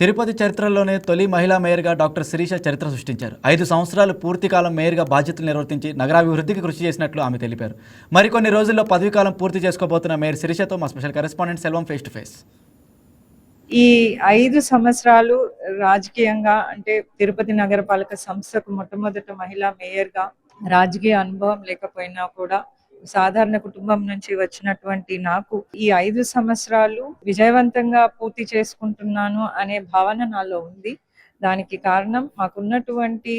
తిరుపతి చరిత్రలోనే తొలి మహిళా మేయర్గా డాక్టర్ శిరీష చరిత్ర సృష్టించారు. 5 సంవత్సరాలు పూర్తికాలం మేయర్గా బాధ్యతలు నిర్వర్తించి నగరాభివృద్ధికి కృషి చేసినట్లు ఆమె తెలిపారు. మరికొన్ని రోజుల్లో పదవీకాలం పూర్తి చేసుకోబోతున్న మేయర్ శిరీషతో మా special correspondent Selvam face to face. ఈ 5 సంవత్సరాలు రాజకీయంగా అంటే తిరుపతి నగరపాలక సంస్థకు మొట్టమొదట మహిళా మేయర్‌గా రాజకీయ అనుభవం లేకపోయినా కూడా సాధారణ కుటుంబం నుంచి వచ్చినటువంటి నాకు ఈ 5 సంవత్సరాలు విజయవంతంగా పూర్తి చేసుకుంటున్నాను అనే భావన నాలో ఉంది. దానికి కారణం మాకున్నటువంటి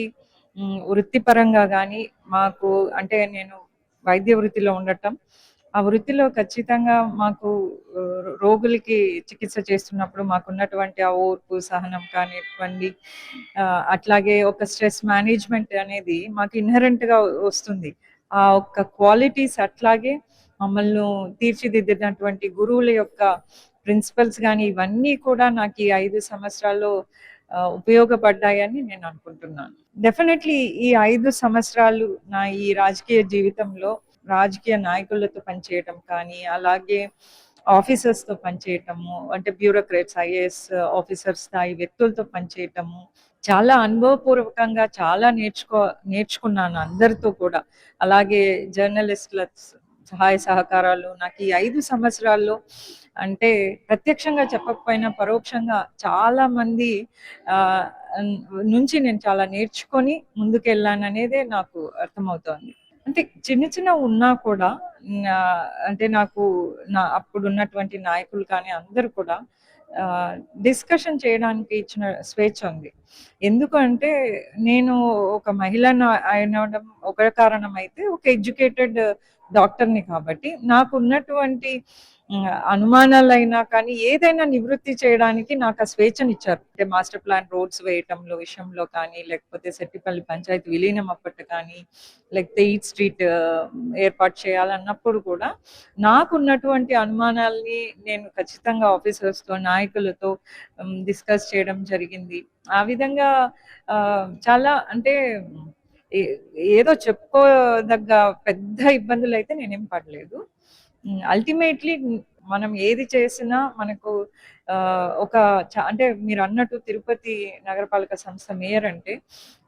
వృత్తిపరంగా గానీ, మాకు అంటే నేను వైద్య వృత్తిలో ఉండటం. ఆ వృత్తిలో ఖచ్చితంగా మాకు రోగులకి చికిత్స చేస్తున్నప్పుడు మాకున్నటువంటి ఆ ఓర్పు, సహనం కానివ్వండి, అట్లాగే ఒక స్ట్రెస్ మేనేజ్‌మెంట్ అనేది మాకు ఇన్‌హెరెంట్‌గా వస్తుంది. ఆ ఒక్క క్వాలిటీస్ అట్లాగే మమ్మల్ని తీర్చిదిద్దినటువంటి గురువుల యొక్క ప్రిన్సిపల్స్ గాని, ఇవన్నీ కూడా నాకు ఈ 5 సంవత్సరాల్లో ఉపయోగపడ్డాయని నేను అనుకుంటున్నాను. డెఫినెట్‌లీ ఈ 5 సంవత్సరాలు నా ఈ రాజకీయ జీవితంలో రాజకీయ నాయకులతో పనిచేయటం కానీ, అలాగే ఆఫీసర్స్‌తో పనిచేయటము, అంటే బ్యూరోక్రాట్స్, ఐఏఎస్ ఆఫీసర్ స్థాయి వ్యక్తులతో పనిచేయటము, చాలా అనుభవపూర్వకంగా చాలా నేర్చుకున్నాను అందరితో కూడా. అలాగే జర్నలిస్టుల సహాయ సహకారాలు నాకు ఈ 5 సంవత్సరాల్లో అంటే ప్రత్యక్షంగా చెప్పకపోయినా పరోక్షంగా చాలా మంది ఆహ్, నుంచి నేను చాలా నేర్చుకొని ముందుకెళ్ళాననేదే నాకు అర్థమవుతోంది. అంటే చిన్న చిన్నవి ఉన్నా కూడా నా అంటే నాకు అప్పుడున్నటువంటి నాయకులు కానీ అందరూ కూడా డిస్కషన్ చేయడానికి ఇచ్చిన స్వేచ్ఛ ఉంది. ఎందుకంటే నేను ఒక మహిళను అనడం ఒక కారణం అయితే, ఒక ఎడ్యుకేటెడ్ డాక్టర్‌ని కాబట్టి నాకున్నటువంటి అనుమానాలైనా కానీ ఏదైనా నివృత్తి చేయడానికి నాకు ఆ స్వేచ్ఛనిచ్చారు. అంటే మాస్టర్ ప్లాన్ రోడ్స్ వేయటంలో విషయంలో కానీ, లేకపోతే సెట్టిపల్లి పంచాయతీ విలీనం అప్పట్లో కానీ, లేకపోతే ఈట్ స్ట్రీట్ ఏర్పాటు చేయాలన్నప్పుడు కూడా నాకున్నటువంటి అనుమానాల్ని నేను ఖచ్చితంగా ఆఫీసర్స్‌తో, నాయకులతో డిస్కస్ చేయడం జరిగింది. ఆ విధంగా చాలా అంటే ఏ ఏదో చెప్పుకోదగ్గ పెద్ద ఇబ్బందులైతే నేనేం పడలేదు. అల్టిమేట్‌లీ మనం ఏది చేసినా మనకు ఒక అంటే మీరన్నట్టు తిరుపతి నగరపాలక సంస్థ మేయర్ అంటే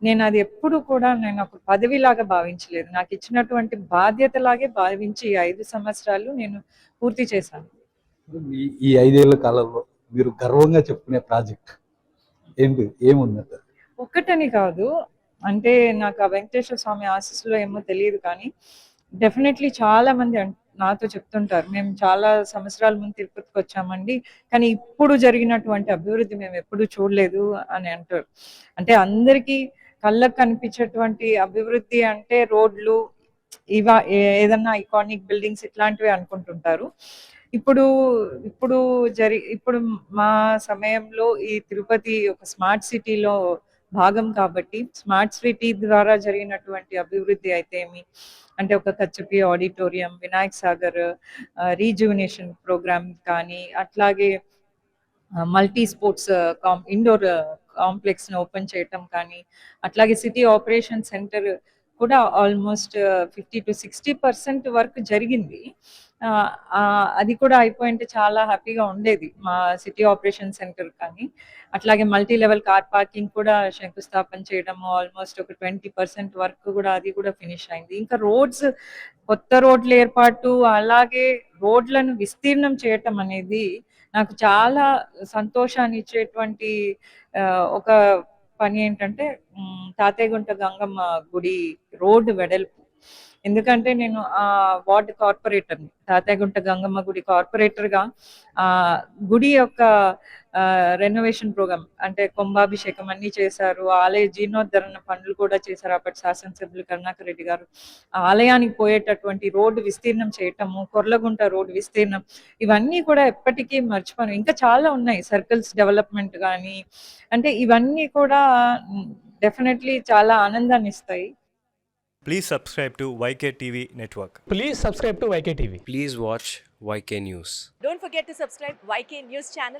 నేనది ఎప్పుడు కూడా నేను ఒక పదవిలాగా భావించలేదు. నాకిచ్చినటువంటి బాధ్యతలాగే భావించి ఈ 5 సంవత్సరాలు నేను పూర్తి చేశాను. ఈ 5 ఏళ్ల కాలంలో మీరు గర్వంగా చెప్పుకునే ప్రాజెక్ట్ ఏంటి? ఏముందండి? ఒక్కటని కాదు. అంటే నాకు ఆ వెంకటేశ్వర స్వామి ఆశీస్సులో ఏమో తెలీదు కానీ, డెఫినెట్‌లీ చాలా మంది నాతో చెప్తుంటారు. మేము చాలా సంవత్సరాల ముందు తిరుపతికొచ్చామండి. కానీ ఇప్పుడు జరిగినటువంటి అభివృద్ధి మేమెప్పుడు చూడలేదు అని అంటారు. అంటే అందరికీ కళ్ళకు కనిపించేటువంటి అభివృద్ధి అంటే రోడ్లు, ఏదన్నా ఐకానిక్ బిల్డింగ్స్ ఇట్లాంటివే అనుకుంటుంటారు. ఇప్పుడు ఇప్పుడు ఇప్పుడు మా సమయంలో ఈ తిరుపతి ఒక స్మార్ట్ సిటీలో భాగం కాబట్టి, స్మార్ట్ సిటీ ద్వారా జరిగినటువంటి అభివృద్ధి అయితేమి, అంటే ఒక Kachchapi auditorium, Vinayak Sagar rejuvenation programme కానీ, అట్లాగే మల్టీ స్పోర్ట్స్ ఇండోర్ కాంప్లెక్స్‌ని ఓపెన్ చేయటం కానీ, అట్లాగే సిటీ ఆపరేషన్ సెంటర్ కూడా ఆల్మోస్ట్ 50-60% వర్క్ జరిగింది. అది కూడా అయిపోయుంటే చాలా హ్యాపీగా ఉండేది మా సిటీ ఆపరేషన్ సెంటర్ కానీ. అట్లాగే మల్టీ లెవెల్ కార్ పార్కింగ్ కూడా శంకుస్థాపన చేయడము, ఆల్మోస్ట్ ఒక 20% వర్క్ కూడా అది కూడా ఫినిష్ అయింది. ఇంకా కొత్త రోడ్ల ఏర్పాటు, అలాగే రోడ్లను విస్తీర్ణం చేయటం అనేది నాకు చాలా సంతోషాన్నిచ్చేటువంటి ఒక పని ఏంటంటే, తాతయ్యగుంట గంగమ్మ గుడి రోడ్డు వెడల్పు. ఎందుకంటే నేను వార్డ్ కార్పొరేటర్‌ని. తాతయ్యగుంట గంగమ్మ గుడి కార్పొరేటర్‌గా గుడి యొక్క రెనోవేషన్ ప్రోగ్రామ్ అంటే కుంభాభిషేకం అన్నీ చేశారు. ఆలయ జీర్ణోద్ధరణ పనులు కూడా చేశారు అప్పటి శాసనసభ్యులు కరుణాకర్ రెడ్డి గారు. ఆలయానికి పోయేటటువంటి రోడ్డు విస్తీర్ణం చేయటము, కొర్లగుంట రోడ్డు విస్తీర్ణం, ఇవన్నీ కూడా ఎప్పటికీ మర్చిపోను. ఇంకా చాలా ఉన్నాయి. సర్కిల్స్ డెవలప్‌మెంట్ గానీ, అంటే ఇవన్నీ కూడా డెఫినెట్‌లీ చాలా ఆనందాన్నిస్తాయి. Please subscribe to YK TV Network. Please subscribe to YK TV. Please watch YK News. Don't forget to subscribe YK News channel